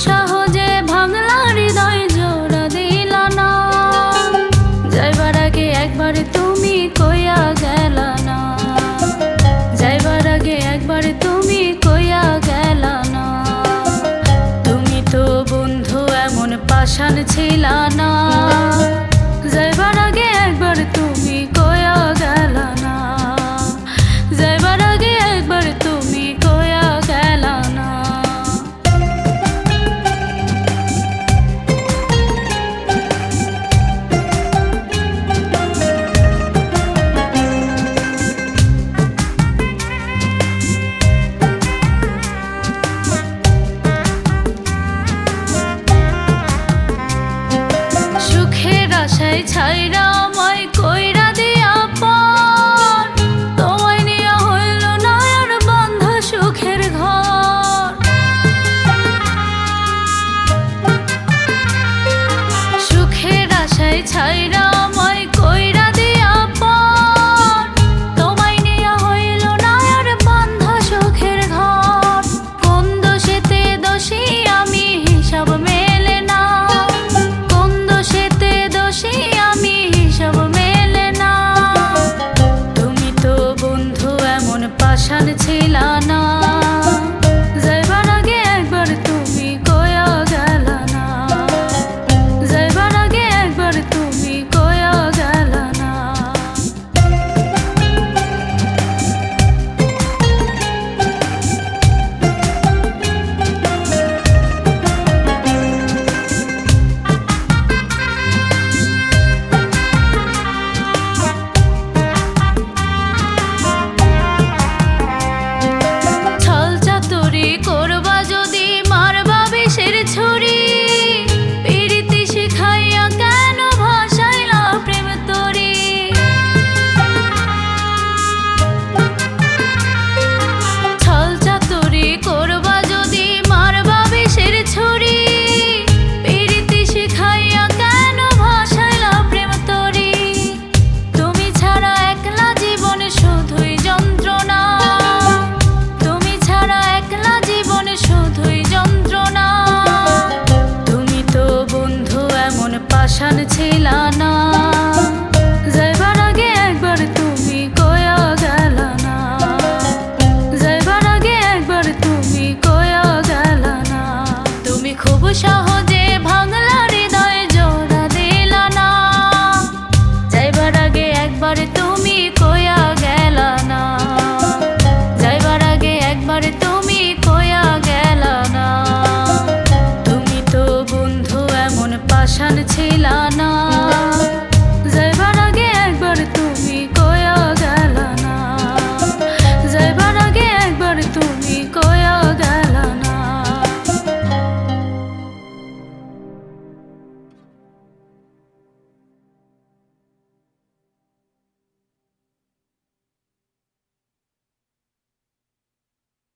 সহজে ভাঙলা হৃদয় জোড়া দিলা না। যাইবার আগে একবার তুমি কইয়া গেলা না, যাইবার আগে একবার তুমি কইয়া গেলা না। তুমি তো বন্ধু এমন পাষাণ ছিলা না, যাইবার আগে একবার তুমি কইয়া গেলা না, যাইবার আগে একবার তুমি কইয়া গেলা না। সুখের আশায় ছাইরা আমায় কইরা দিয়া পার, তোমায় নিয়া হইল না আর বান্ধা সুখের ঘর। সুখের আশায় ছাইরা আমায় কইরা দিয়া পার, তোমায় নিয়া হইল না আর বান্ধা সুখের ঘর। কোন দোষেতে দোষী আমি হিসাব মেলে না, কোন দোষেতে দোষী আমি হিসাব মেলে না। তুমি তো বন্ধু এমন পাষাণ ছিলা না, যাইবার আগে একবার তুমি কইয়া গেলা না, যাইবার আগে একবার তুমি কইয়া গেলা না। ছল চাতুরি করবা যদি মারবা বিষের ছুরি, প্রীতি শিখাইয়া কেন ভাসাইলা প্রেম তরি। ছল চাতুরি করবা যদি মারবা বিষের ছুরি, প্রীতি শিখাইয়া কেন ভাসাইলা প্রেম তরি। তুমি ছাড়া একলা জীবন শুধুই যন্ত্রণা, তুমি ছাড়া একলা জীবন শুধুই যন্ত্রণা। তুমি তো বন্ধু এমন পাষাণ ছিলা